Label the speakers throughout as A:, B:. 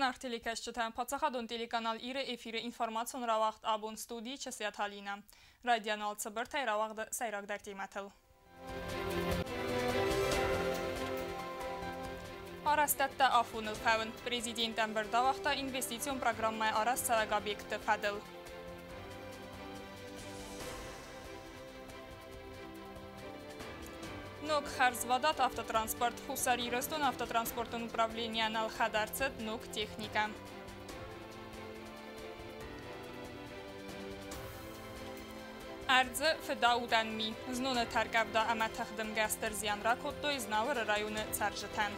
A: Նարդիլիկես չթան պացախադուն տիլիկանալ իրը էֆիրը ինվորմացիոն ռավաղտ աբուն ստուդի չսիատ հալինա։ Ռադիանալ ծբրտ է ռավաղդը սայրակ դարդի մաթլ։ Արաստատта афуныл хавын президентен бір давақта инвестицион программай арас сәләг объекті фәділ. Нок харзвадат автотранспорт хусари ростон автотранспортон управления нал хадарцет нок техника. Арзы федаудан ми. Знуны таргабда ама тахдым гастер зиянра котто изнавыр районы царжытан.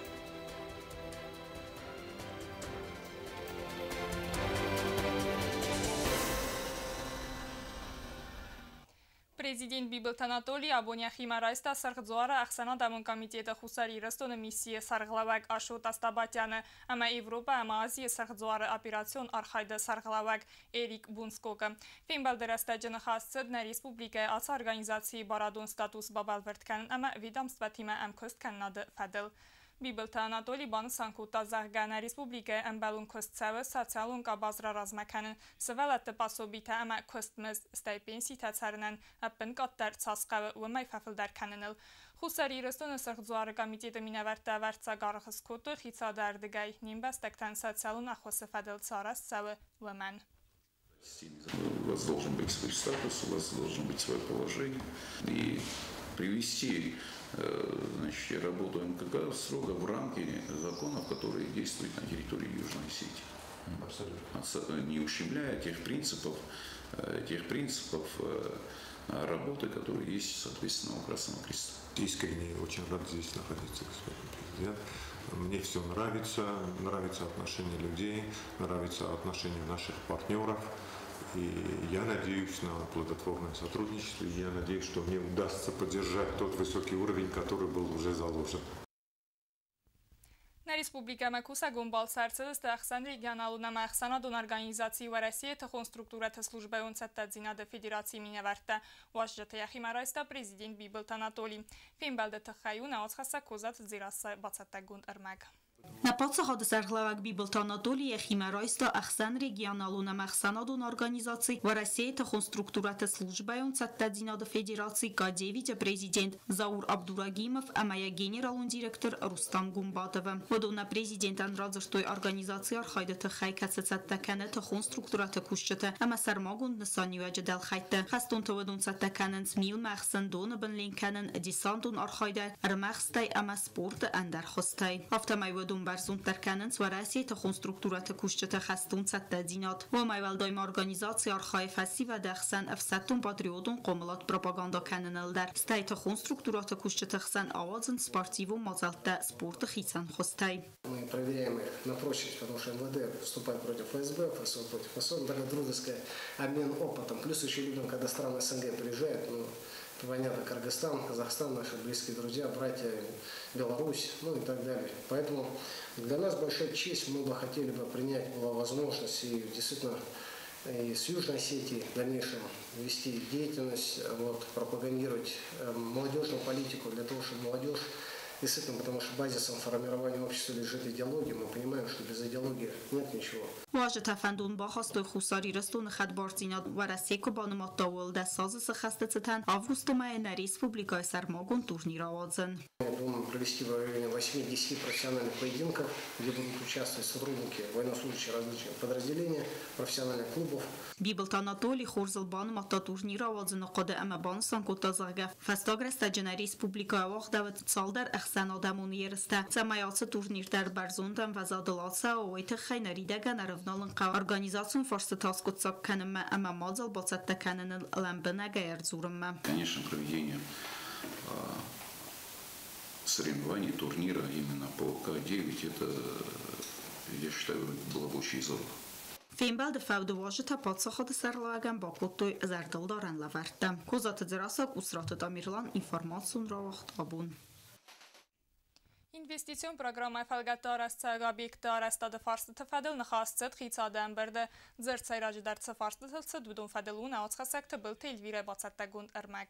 A: Президент Бибилт Анатолий Абоняхи Марайста Саргзуара Ахсана Дамон комитета Хусари Ростона миссия Сарглавак Ашут Астабатяны, ама Европа, ама Азия Саргзуара операцион Архайда Сарглавак Эрик Бунскока. Фимбалдераста Джанахасцед на республика Аца организации Барадун статус Бабалверткан, ама ведомства тима Амкост Канады Фадел. Бибилт Анатолий Бан Санкута Захгана республика Амбалун Костцевы социалун кабазра размаканын сывалатты пасобита ама Костмыз стайпенси тацарынан аппын каттар цасқавы уымай фафылдар каныныл. Хусари Ростона Саргзуары комитеты минаварта варца гарғыз коты хицадардыгай нимбастактан социалун ахосы фадыл царас цавы уыман.
B: У вас должен быть свой статус, у вас должен быть свое положение. И привести работу МКК строго в рамки законов, которые действуют на территории Южной Осетии. Абсолютно. Не ущемляя тех принципов работы, которые есть, соответственно, у Красного Креста.
C: Искренне очень рад здесь находиться, господин президент. Мне все нравится отношение людей, нравится отношение наших партнеров. И я надеюсь на плодотворное сотрудничество, и я надеюсь, что мне удастся поддержать тот высокий уровень, который был уже заложен.
A: На республика Макуса Гумбал Сарцедес Тахсан регионалуна Махсанадун организации в России тахон структурата службы Унцаттадзинада Федерации Миняварта Уажжата Яхимарайста президент Бибилт Анатолий. Фимбалда Тахаюна Оцхаса Козат Зираса Бацаттагунд Армаг.
D: На подсаходы Сарглавак Бибилт Анатолий Яхимарайста Ахсан регионалуна Махсанадун организации в России тахон структурата службы Унцаттадзинада Федерации К9 президент Заур Абдурагимов, а моя генералун директор Рустам Гумбатова. Водуна президент анразыштой организации архайдата хайкацацаттаканы тахон структурата кушчата, ама сармагун нысанюаджа дал хайта. Хастунта водун цаттаканын смил махсан дона бенлинканын десантун архайда армахстай ама спорта андар хостай. Автомай водун барзун тарканын свараси тахон структурата кушчата хастун цаттадзинат. Вамай валдайм организации архай фаси ва дахсан афсаттун патриотун комылат пропаганда канынылдар. Стай тахон структурата кушчата хсан авазын спортиву мазалта спорта хисан хостай.
E: Мы проверяем их на прочность, потому что МВД вступает против ФСБ, ФСО против ФСО, дружеский обмен опытом. Плюс еще людям, когда страны СНГ приезжают, понятно, Кыргызстан, Казахстан, наши близкие друзья, братья, Беларусь, и так далее. Поэтому для нас большая честь, мы бы хотели принять возможность и действительно и с Южной Осетии в дальнейшем вести деятельность, пропагандировать молодежную политику для того, чтобы молодежь действительно, потому что базисом формирования общества лежит идеология, мы понимаем, что без идеологии нет ничего.
D: واجد فندون با خواست خساری رستون خدبارزیناد و رسیک بانمات داول دستاز خستتن августа мая на республика Сармагун турнир авазен.
E: Я думаю провести в районе 8-10 профессиональных поединков, где будут участвовать сотрудники военнослужащих различных подразделений, профессиональных клубов.
D: Бибилт Анатолий хорзал банмат турнир авазен قد اما بانسان کوتازغه فستاگرست جن республика واخدوت سالدر احسن آدمون یرسته سمایات турнир در برزوندن و زادلاتسا اویت خینریدگن ارفنالن قا организацион форсетас кутсак канем اما мазал бацатта канен ламбена гайрзурм.
B: Конечно, проведение соревнований, турнира именно по К9, это, я считаю, было бы очень здорово.
D: Фимбалд фавдуважа та подсаход сарлаган ба куттой зардалдаран лаварта. Козат зерасак усрат Тамирлан информацион равахт абун.
A: Инвестицион программай фалгаттар аст объекттар астады фарсты фадыл нахастыд хицадан бірді зір цайрajı дарцы фарсты тылцы дудун фадылуна ацхасакты был телвире бацаттагунд армаг.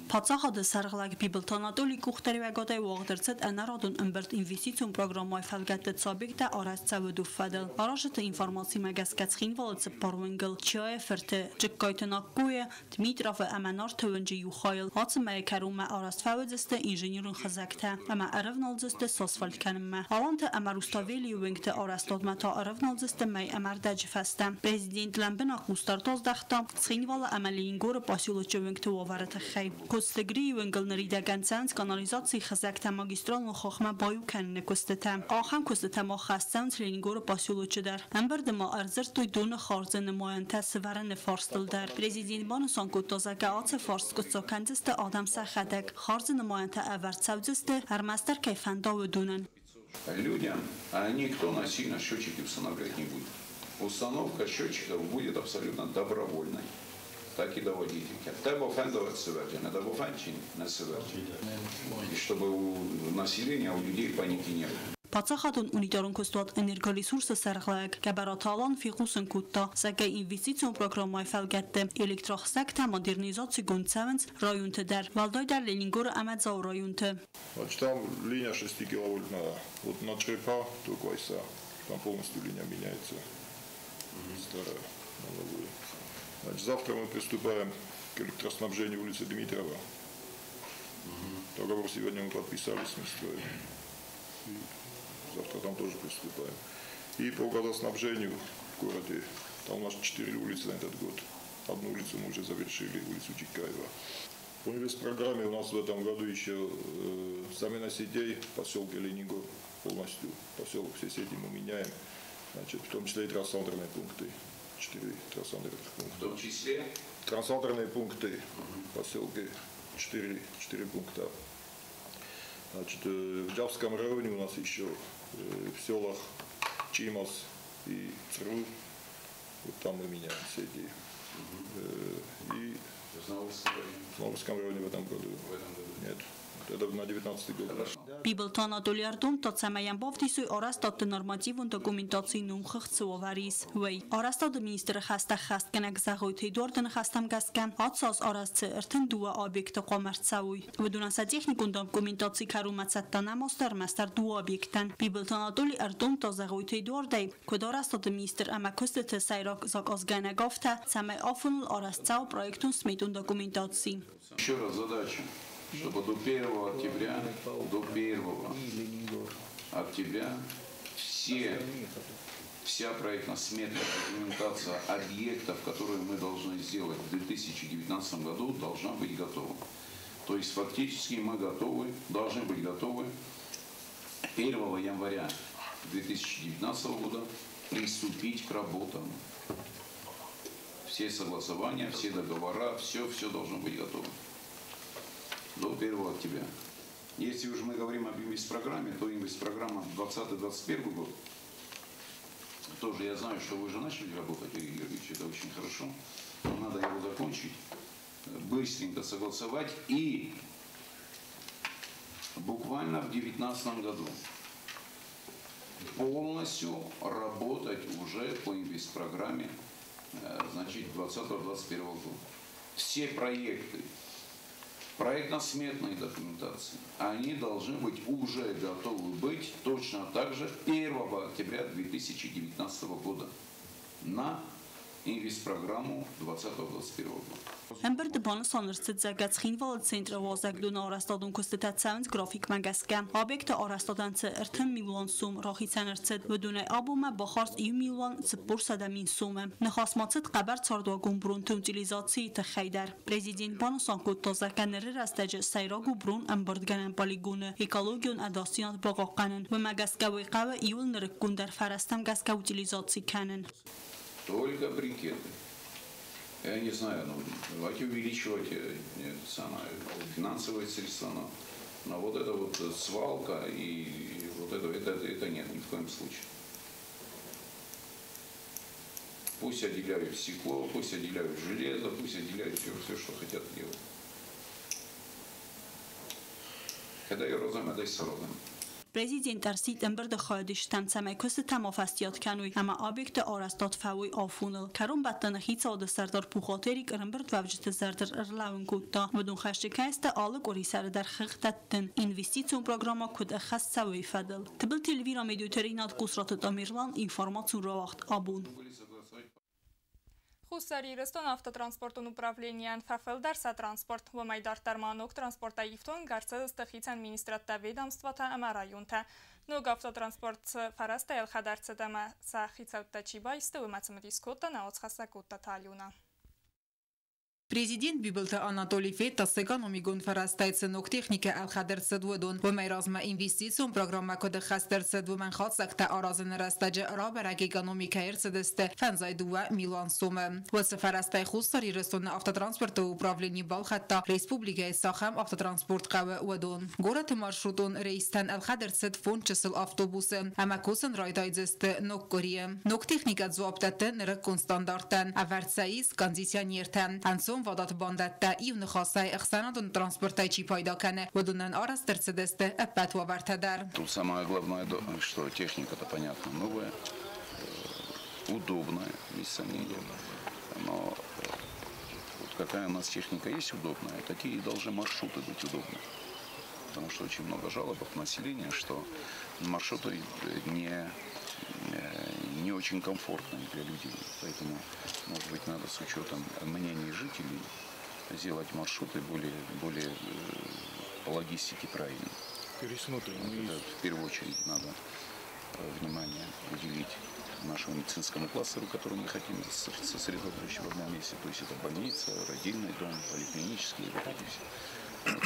D: Փածախադը սարղլակ բիբլտանատոլի կուղտերվեգոդայ ուաղդրցետ անարադուն ըմբերտ ինվեստիցիոն պրոգրամայ ֆալգատետ սոբյեկտը արասցավը դուֆադել։ Արաշտը ինվորմացի մագասկացխին վալացը պարվենգլ չայ ֆերտը ճկկայտնակույը Դմիտրովը ամանարթը վնջի յուխայլ հացը մայքարում է արաստվավեձստը ինժինիրուն խզակտը ամա արևնալձստը սոսվալքանմը ավանտը ամարուստավելի ուենգտը արաստոդմատա արևնալձստը մայ ամարդաջվաստը Prezident լամբնակ ուստարտոz դախտա սխինվալը ամալին գորը պասյուլը ճվենգտը ուավարը խայ Կոստեգրի ուենգլների դագանցանց կանալիզացի խզակտա մագիստրալն ու խոխմա բայուքանն կոստետա ախան կոստետա մոխաստանց լենգորը պասյուլը չդար ամբերդը մա արզրտույ դոնը խարզը նմոյանտա սվարանը ֆորստլդար Prezident բանուսան կոտոզակա ացը ֆորստ կոստոքանցստը ադամ սախադակ խարզը նմոյանտա ավարցավձստը հարմաստար кайфандовы дунан
B: Людям, а никто насильно счетчики устанавливать не будет. Установка счетчиков будет абсолютно добровольной. Так и доводить. Треба фендовать свердження, треба фенчин на свердження. И чтобы у населения, у людей паники не было.
D: Փածախատուն ունիտորուն կոստուատ էներգալիսուրսը սարղլայակ կաբարաթալան ֆիղուսն կուտտա սակայ ինվեստիցիոն պրոգրամայ ֆալգատտը էլեկտրոխսակտա մոդերնիզացի գոնցավենց ռայունտը դար Վալդոյդար Ленингора ամածա ռայունտը
F: Значит, там линия 6 киловольтная. Вот на черепа только войса. Там полностью линия меняется. Старая, на новую. Значит, завтра мы приступаем к электроснабжению улицы Дмитрова. Договор сегодня мы подписали с Минстроем. Завтра там тоже приступаем. И по газоснабжению в городе, там у нас 4 улицы на этот год. Одну улицу мы уже завершили, улицу Чикаева. В инвестпрограмме у нас в этом году еще замена сетей в поселке Ленигор полностью. Поселок все сети мы меняем, значит, в том числе и трансцентральные пункты. 4 трансцентральных пункта.
B: В том числе?
F: Трансцентральные пункты в поселке 4 пункта. Значит, в Джавском районе у нас еще в селах Чимас и Цру, вот там мы меняем сети. И в Новосском районе в этом году. Нет, это на 19 год.
D: Բիբլտանատոլիարդում տոցամայան բովտիսույ արաստատը նորմատիվուն դոկումենտացին նում խղցուովարիս վեյ արաստատը մինիստրը խաստա խաստ կնակ զաղոյթի դորդն խաստամ գասկան ացած արաստը ըրթն դուա օբյեկտը կոմերցավույ վդունասա տեխնիկուն դոկումենտացի կարումացատտանա մոստար մաստար դուա օբյեկտան Բիբլտանատոլի արտում տոզաղոյթի դորդայ կոդ արաստատը մինістր ամակոստը սայրոք զակ озգանագովթա ցամայ աֆունլ արաստցավ պրոյեկտուն սմիտուն դոկումենտացի
B: Еще раз задача. Чтобы до 1 октября вся проектно-сметная документация объектов, которые мы должны сделать в 2019 году, должна быть готова. То есть фактически мы должны быть готовы 1 января 2019 года приступить к работам. Все согласования, все договора, все должно быть готово. До 1 октября. Если уже мы говорим об инвестпрограмме, то инвестпрограмма 2020-2021 год. Тоже я знаю, что вы уже начали работать, Игорь Георгиевич, это очень хорошо. Но надо его закончить, быстренько согласовать и буквально в 2019 году полностью работать уже по инвестпрограмме, значит, 2020-2021 года. Все проекты, проектно-сметной документации, они должны быть уже готовы быть точно так же 1 октября 2019 года на инвестпрограмму 2020-2021 года.
D: Ամբերդը բանսանրցից զագացխին վալը ցենտրը վազագդուն արաստադուն կոստետացավենց գրաֆիկ մագասկան օբյեկտը արաստադանցը ըրթն միլիոն սում ռոխիցանրցետ վդունե աբումը բախարս 2 միլիոն ծպուր սադամին սումը նխասմացետ qəbər ցարդուագուն բրունթը ուտիլիզացիի թխայդար Prezident բանսան կոտոզականները ռաստաջը սայրագ ու բրուն ամբերդ գանան պալիգունը էկոլոգիոն ադասիան բողոկանն ու մագասկավի qavը իուլ նրկունդար ֆարաստամ գասկա ուտիլիզացի կանն
B: Только брикеты. Я не знаю, давайте увеличивать финансовые средства, но вот эта вот свалка и вот это нет ни в коем случае. Пусть отделяют стекло, пусть отделяют железо, пусть отделяют все, что хотят делать. Когда я розам, это с розам.
D: Prezident Ersit de خواهدشتن سمکست تمافستیات کنوی اما آبیکت آرستات فوی آفونل کرون بطن خیصا ده سردار پوخاتری کرنبرد وجد زردر ارلاون کوتا بدون خشتکست آلق اوری سر در خختتن اینوستیسیون پروگراما کد خست سوی فدل تبل تلویرا میدوترینات قصرات دامیرلان اینفورماسیون را وقت آبون
A: Խուսարիրստոն ավտոտրանսպորտուն ուպրավլենիան ֆաֆել դարսա տրանսպորտ վմայդար տարմանոք տրանսպորտայիվտոն գարցել ստխիցան մինիստրատավեդամստվաթա ամարայունթա նոգ ավտոտրանսպորտ ֆարաստա елխադարցը դամա սա խիցավտաչիբա իստը վմացմդիսկոտա նաոց խասակոտա թալյունա
G: Президент Бибелта Анатолий Фетта с экономикой фарастайца ног техники алхадерца двудон. Вымайразма инвестицион программа кода хастерца двумен хатсакта аразен растаджа раберак экономика эрцедесте фанзайдуа миллион сумы. Вот фарастай хустари рестон автотранспорта управление Балхатта республика Сахам автотранспорт каве удон. Город маршрутон рейстан алхадерцет фончесел автобусы. Ама косен райдайдесте ног корие. Ног техника зуаптатен рекон стандартен. Аверцаис кондиционертен. وادات باندت ایون خاصه اخسانات транспортайчи пайда кане водунан арастерцедесте эппет вабартадар.
B: Тут самое главное, что техника-то понятно новая, удобная, без сомнения. Но вот какая у нас техника есть удобная, такие должны маршруты быть удобны. Потому что очень много жалоб от населения, что маршруты не очень комфортные для людей. Поэтому, может быть, надо с учетом мнений жителей сделать маршруты более по логистике правильно.
F: Пересмотрим.
B: В первую очередь надо внимание уделить нашему медицинскому кластеру, который мы хотим сосредоточить в одном месте. То есть это больница, родильный дом, поликлинические вот эти все.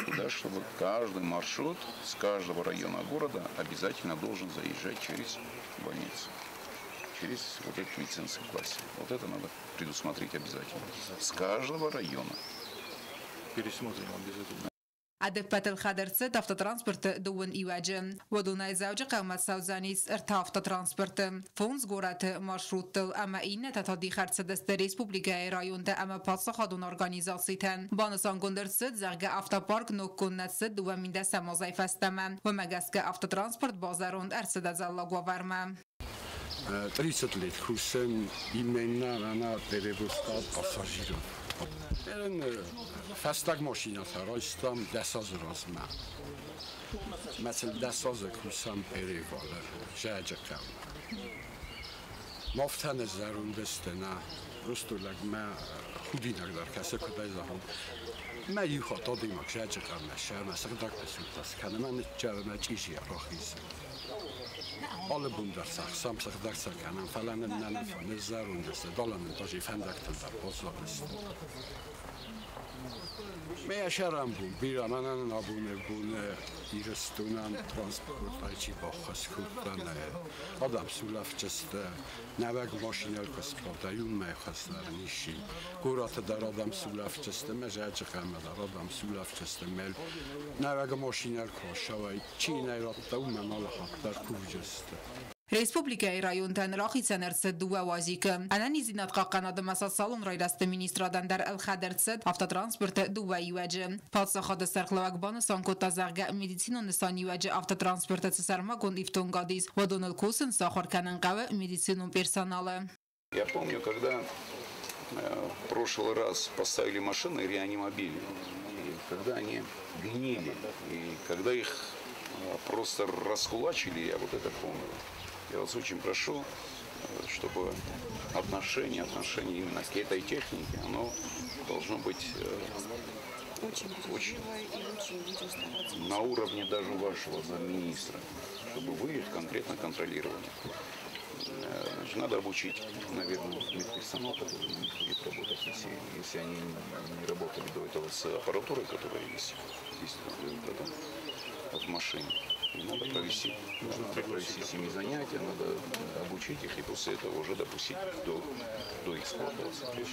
B: Туда, чтобы каждый маршрут с каждого района города обязательно должен заезжать через больницу, через вот этот медицинский кластер. Вот это надо предусмотреть обязательно. С каждого района.
F: Пересмотрим обязательно.
G: عدبت الخدرت автотранспорт دون ایواجه و دونای زوج قومت سوزانیس ارتا автотранспорت فونز گورت مارشروت اما این تتادی خرڅ دست ریسپوبلیکای رایون ته اما پاس خادون ارگانیزاسی تن بانسان گندرست زرگ автопарк نوکنت دو مینده سمازای فستم و مگس که автотранспорт بازاروند ارسد زلا گوورم
H: 30 лет Хусен именно она перевозка пассажиров. فستک ماشینات راستم دستاز رازم. مثل دستاز کوسم پریواله جاج کم. مفتن زرون دستنا رستولگ ما خودی نگذار کسی کدای زهم. ما یه خاطر دیم که جاج کم نشه مثل دک بسوت کنه من جرم چیزی راخیز. حال بوندر سخسام سخدر سکنم فلان ننفن زرون دست دالن تاجی فندک تلبر بازار است. میشرم بود بیرامنان نبونه بونه ایرستونم ترانسپورتایچی با خسکوتن آدم سولف جسته نوگ ماشینال کسپادایون میخواستر نیشی گورات در آدم سولف جسته مجاج قمه در آدم سولف جسته مل نوگ ماشینال کاشوی چی نیرات دو منال حق در کوجسته
G: Республикայի ռայոնտան ռախիցեն ըրցը դուա վազիկը։ Անան իզինատ կաղկանադը մասասալուն ռայրաստը մինիստրադան դար ըլխադերցըտ ավտոտրանսպորտը դուա իվաջը։ Պատսախադը սարխլավակ բանը սանկոտազաղգա մեդիցինո նսան իվաջը ավտոտրանսպորտը цесармагон ифтон гадис водоныл кусен сахарканын қавы медицину персоналы.
B: Я помню, когда в прошлый раз поставили машины реанимобили, и когда они гнили, и когда их просто раскулачили, я вот это помню. Я вас очень прошу, чтобы отношение именно к этой технике, оно должно быть очень на уровне даже вашего замминистра, чтобы вы их конкретно контролировали. Значит, надо обучить, наверное, медперсонал, который будет работать, если они не работали до этого с аппаратурой, которая есть в машине. Надо провести с ними занятия, надо обучить их и после этого уже допустить до эксплуатации.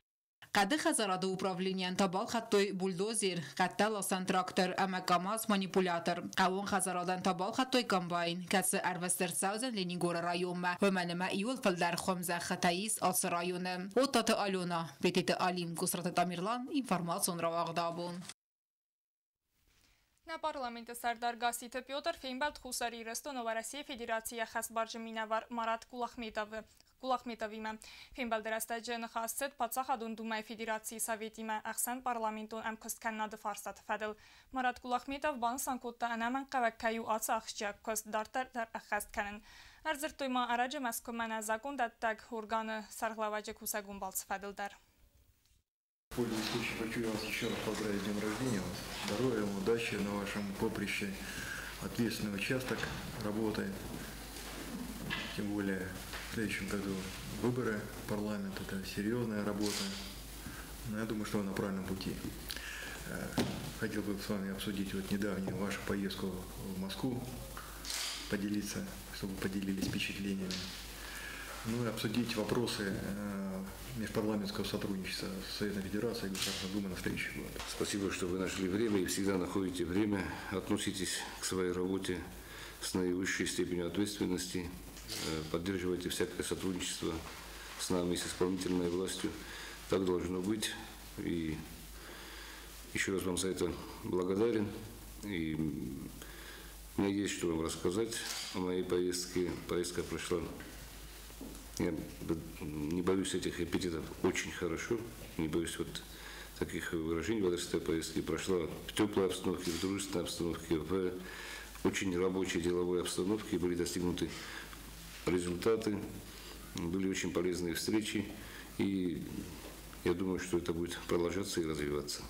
G: قد خزارات управлением табал хаттой бульдозер, катталасан трактор, ама камаз манипулятор. Кавон خزاراتن табал хаттой комбайн, касы арвестерсаузен Лениногор районма. ومنما июл фалдар خمزة خطايس آس районы. Оттаты алюна, бететы алим кусраты тамирлан информацион равагдабун.
A: На парламенте Сардар Гаситы Петр Фейнбалд Хусари Ресто Новороссия Федерация Хасбаржи Минавар Марат Кулахметовима. Фейнбалд Растаджи Нахасцет Пацахадун Думай Федерации Советима Ахсан парламентун Амкост Каннады Фарстат Фадл. Марат Кулахметов Бансан Котта Анаман Каваккаю Ацахча Кост Дартар Дар Ахаст Канен. Арзыртойма Араджа Маскомана Закон Даттаг Хурганы Сарглаваджи Кусагун Балц Фадлдар.
I: Пользуясь случаем, хочу вас еще раз поздравить с днем рождения. Здоровья, удачи на вашем поприще. Ответственный участок работает. Тем более в следующем году выборы в парламент. Это серьезная работа. Но я думаю, что вы на правильном пути. Хотел бы с вами обсудить недавнюю вашу поездку в Москву. Поделиться, чтобы поделились впечатлениями. Ну и обсудить вопросы межпарламентского сотрудничества с Советом Федерации и Государственной Думой на следующий год.
J: Спасибо, что вы нашли время и всегда находите время. Относитесь к своей работе с наивысшей степенью ответственности. Поддерживайте всякое сотрудничество с нами и с исполнительной властью. Так должно быть. И еще раз вам за это благодарен. И у меня есть что вам рассказать о моей поездке. Поездка прошла, я не боюсь этих эпитетов, очень хорошо, не боюсь таких выражений в адрес этой поездки. Прошла в теплой обстановке, в дружественной обстановке, в очень рабочей деловой обстановке. Были достигнуты результаты, были очень полезные встречи, и я думаю, что это будет продолжаться и развиваться.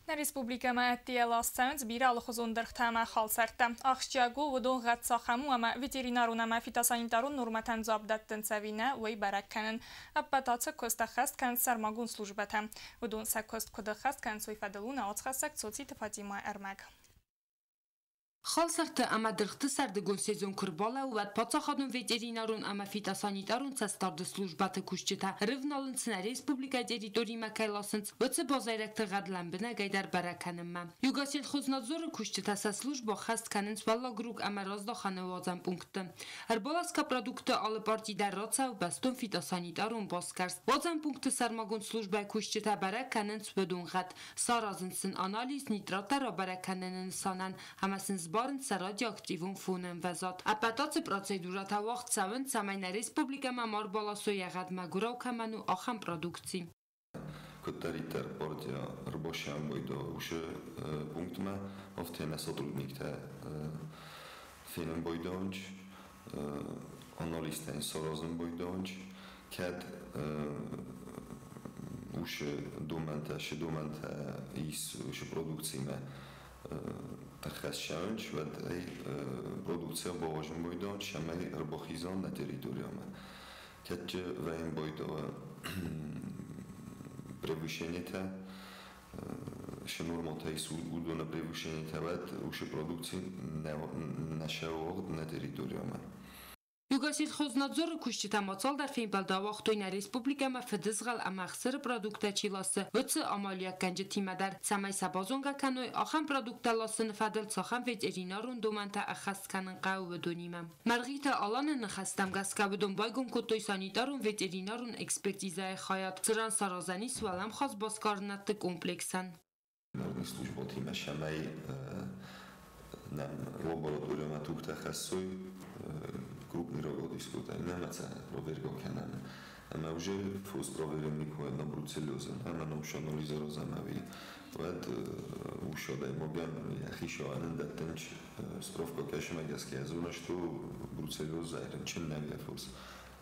A: На республика Мааттиела Саунс бирал хозундерх тама халсарта. Ахшчагу вудон гатсахаму ама ветеринарун ама фитосанитарун норматан забдаттен савина уй баракканен. Аппатаца костахаст кан сармагун службата. Вудон сакост кодахаст кан суйфадалуна отхасак социт Фатима Эрмаг.
D: Халсарта ама дырхты сардыгун сезон кырбала уват пацахадун ветеринарун ама фитосанитарун цастарды службаты кушчита рывналынцына республика территории макайласынц вцы бозайракты гадламбына гайдар бараканымма. Югасил хознадзоры кушчита са служба хаст канынц валлагруг ама раздаханы вазан пункты. Арбаласка продукты алып артидар раца бастун фитосанитарун боскарс. Вазан пункты сармагун служба кушчита бараканынц вдун гад. Саразынцын анализ нитратара бараканынын санан амасынц Барнца радиоактивун фунен вазат. Апатацы процедура тавахт савын самайна республика мамар баласо ягад магурау каману ахам продукции.
K: Көттәритер партия рабочим бойда уже пунктма офтена сотрудникте финен бойдонч аналистен соразен бойдонч кад уже думента из уже продукциями Хасчанч в этой продукции божим бойдон, шамай рабохизон на территории. Когда ваим бойдо превышение-то, что нормота и суду на превышение-то, вот уже продукции нашего на территории.
D: Югасил хознадзоры кушчита мацал дар Фейнбалда вақтойна республика ма федызгал амахсыр продукта чиласы вцы амалия канжы тимадар самай сабазонга каной ахам продукта ласын фадыл цахам ветеринарун думанта ахасканын қауы донима. Маргита аланын хастам гаскабыдон байгон котой санитарун ветеринарун экспертизай хаят цыран саразани свалам хаз баскарнатты комплексан.
K: Служба тима шамай нам лаборатория тухта хасой крупный рогот испытаний, немца проверка канан. Мы уже фуз проверим никого на бруцеллеза, мы научно анализируем вот уже дай могем я хочу анендатенч справка кэша магическая зона, что бруцеллеза это чем не фуз.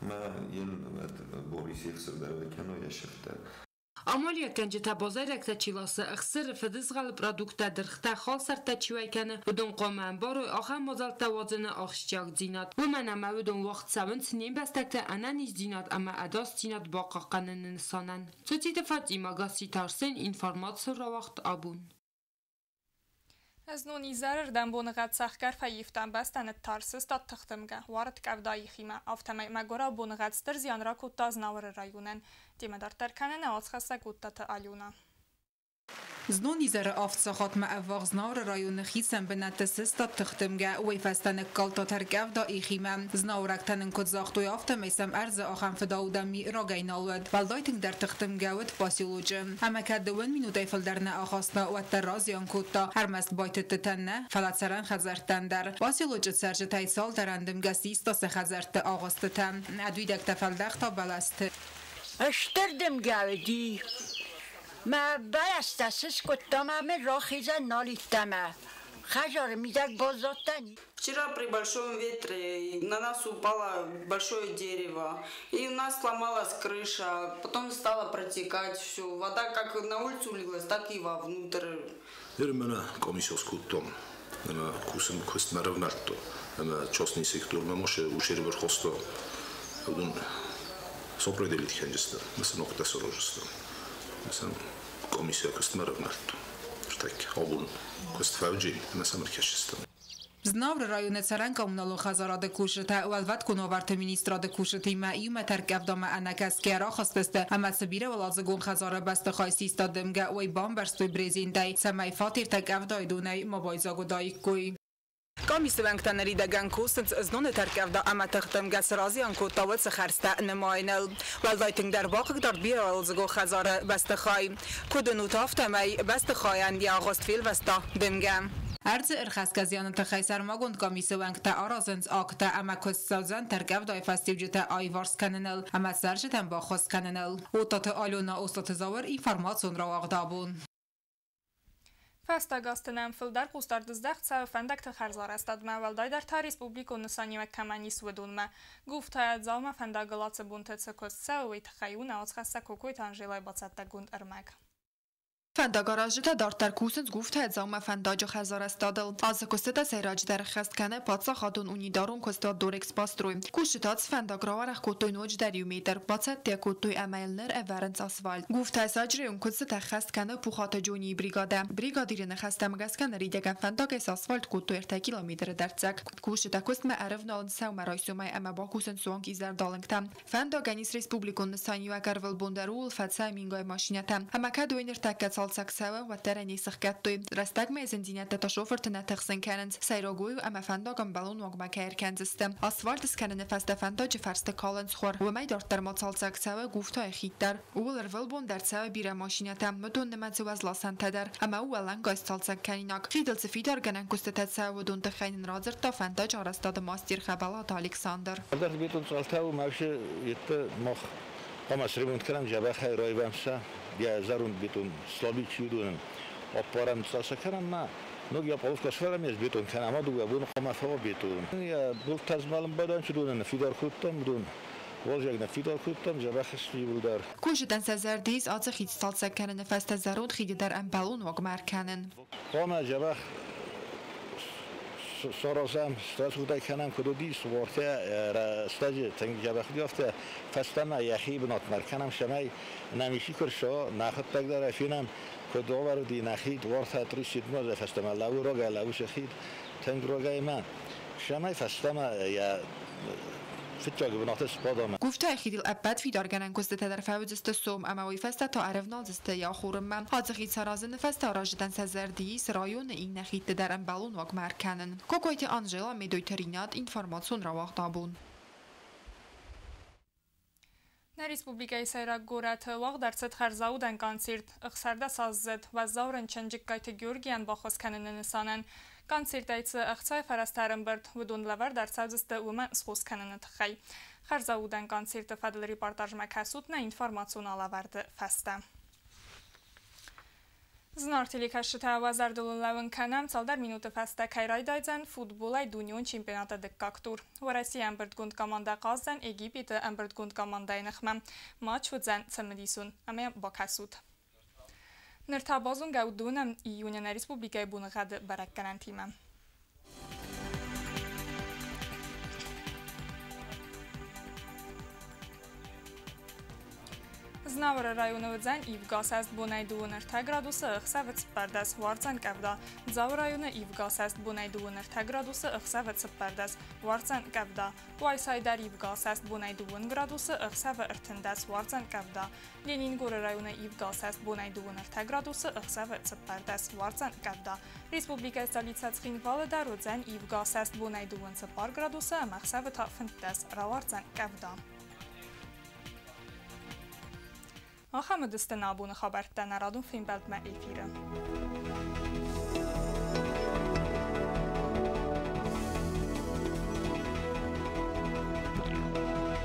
K: Мы ен Борис Ехсердовый кино я шефтер.
D: Амалия канжета базаракта чиласы ахсыр федызгал продукта дырхта халсарта чивайканы будун қоман бару ахам мазалта вазыны ахшчак динат. Умана мавудун вақт савын синен бастакта ананиз динат ама адас динат бақақанын санан. Соците Фатима Гаситарсен информация равақт абун.
A: از نونی زرر دم بونغت سخگر فیفتن بستن ترسست تا تختمگه وارد کودای خیمه آفتمای مگورا بونغت ستر زیان را کتاز نور رایونن دیمدار ترکنه نواز خسته کتت آلیونا.
G: زنونی زر آفتساخات معواغزنار رایون خیسم به نتسستا تختمگه وی فستن کالتا ترکف دا ایخیمه زناورکتن کد زاختوی آفت میسم ارز آخم فداودمی را گینالود والدایتنگ در تختمگه ود پاسیلوجه اما که دوون مینوتی فل در ناخاستا و ترازیان کتا هر مست بایت تتنه فلات سرن خزرتن در پاسیلوجه سرج تای سال در اندمگه سیستا سه خزرت آغاستتن ادوی دکت فلدختا بلست
L: اشتردم گاودی ما باید اساس کتام همه راه خیزن نالیتمه خجار میدک базотани.
M: Вчера при большом ветре на нас упало большое дерево, и у нас сломалась крыша, потом стало протекать все. Вода как на улицу улилась, так и вовнутрь.
N: Ермена комиссиос кутом, на кусем костмаровнато, на частный сектор, мы можем ушерь верховство, один сопроделить хенджеста, мы сам нокта сорожеста, мы сам комиссия костмаровнато. обун костфавджи на самаркашистан.
G: Знавр район царан коммунал хазарад кушта والوت کنوارت مینیستراد کوشتی معیوم ترکف دام انکس که را خواستسته اما سبیره ولازگون خزاره بست خواهی استادمگه وی بام برستوی بریزینده سمی فاتیر تکف دایدونه مبایزاگو دایکوی کامیس ونگتن ریدگن کوستنس از نون ترکف دا اما تختمگه سرازیان کو تاول سخرسته نماینل والدایتنگ در واقع دار بیر ولازگو خزاره بست خواهی کدنو تافت می بست خواهند یا آغاست فیل وستا دمگه ارز ارخص کزیان تخیسر ماگوند کامیس ونگتا آرازنز آکتا اما کسازن ترکف دای فستیوجتا آیوارس کننل اما سرجتن با خواست کننل او تات آلونا استات زاور اینفرماسون را آقدابون
A: Festagasten filder qustardizdaxt savfendak txarzar astad mavaldai dar ta respubliku nusani ve kamani swedun ma guftayat zalma fendagalatse buntetse kostsa ve txayuna otsxassa kokoy tanjelay batsatta gund ermak
O: فنداگاراژتا دارتر کوسنز گفت ازام فنداج خزار استادل از کوستا سیراج در خست کنه پاتسا خاتون اونی دارون کوستا دورکس پاستروی کوشتات فنداگراوار کوتوی نوج دریومیتر پاتسا تی کوتوی امایلنر اورنس اسفالت گفت ساجری اون کوستا خست کنه پوخات جونی بریگاده بریگادیر نخسته مگس کنه ریدگن فنداگ اسفالت کوتوی ارتا کیلومتر در تزک کوشتا کوست ما عرف نال سو مرایسومای اما با کوسن سوانگ ایزر دالنگتم فنداگانیس ریسپوبلیکون نسانی و کرول بوندرول فتسا مینگای ماشینتم اما کدوینر تکت ساكساوا وترني سخكتوي رستاق ميزندينات تشوفرت نتخسن كانت سيروغوي اما فنداغم بالون وغما كاير كانزستم اسفالت سكنن فست فنداج فرست كالنس خور وماي دارتر ماتسال ساكساوا گفتای خيتر اولر ولبون در سوا بير ماشينتم مدون نمز وزلا سنتدر اما اولن گاستال سكانيناك فيدل سفيدار گنن كستت سوا دون تخين رازر تا فنداج ارستاد ماستر خبالات الكساندر
P: در بيتون سالتاو ماش يت مخ قامس ريمونت كلام جابا خيروي بامسا я зарун бетон слабить чудом опорам сасакарам ма но я полоска сферам есть бетон канамаду я буду хамафа бетон я был тазмалым бадан чудом на фидор хуттам дун волжак на фидор хуттам жабахши булдар
O: کوشتن سزردیز آز خید سال سکنن فست زرون خید در امبالون وگمر کنن
P: قام جبخ سرازم استاد خدای کنم کدودی سوارته استاد تنگ جبخ دیافته فستم یخی بنات مرکنم شمای نمیشی کرشا نخود تک داره فینم کدوار دی نخید وارته تریشید ماز فستم لو روگا لو شخید تنگ روگای من شمای فستم یا فتاگ بنات سپادام
O: گفته خیدیل ابد فیدار گنن کست در فوجست سوم اما وی فست تا عرف نازست یا خورم من حاضر خید سرازن فست آراجدن سزردی سرایون این نخید در امبالون وگمر کنن کوکویت آنجلا میدویترینات اینفرماسون را واقعابون
A: Na Respublikայի Սայրագորաթը վաղ դարձետ խարզաուդեն կանցիրտ, ըխսարդա սազզետ, վազզաուրեն չնջիկ կայթը գյուրգիան բախոսքանն նսանեն, կանցիրտ այցը ըխցայ վարաստարն բրդ, վդուն լավար դարձավզստը ումեն սխոսքանն թխայ. Խարզաուդեն կանցիրտը ֆադլերի պարտաժ մակասուտնա ինվարմացուն ալավարդը ֆաստա. Znartilikashita вазардулулавын канам цалдар минуты фаста кайрайдайдзан футболай дуньон чемпионата деккактур. В России амбердгунд команда каздан, Египет амбердгунд команда инахмам. Матч вудзан цамадисун, аме бакасуд. Нертабазун гаудунам июня на республикай бунагад баракканан тимам. Զնավրը ռայոնը վձան իվգասաստ բոնայդուын ըրթագրադուսը ըխսավը ծպարդաս վարձան կավդա, Ձավ ռայոնը իվգասաստ բոնայդուын ըրթագրադուսը ըխսավը ծպարդաս վարձան կավդա, ու այս հայդար իվգասաստ բոնայդուын գրադուսը ըխսավը ըրթնդաս վարձան կավդա, Լենինգորը ռայոնը իվգասաստ բոնայդուын ըրթագրադուսը ըխսավը ծպարդաս վարձան կավդա, Ռեսպուբլիկա ստալիցած խինվալը դարոձան իվգասաստ բոնայդուын ծպար գրադուսը ամախսավը թաֆնդաս ռավարձան կավդա. Ախամը դստն աբունը խաբարտան արադուն ֆիլմ բալդմա էվիրը.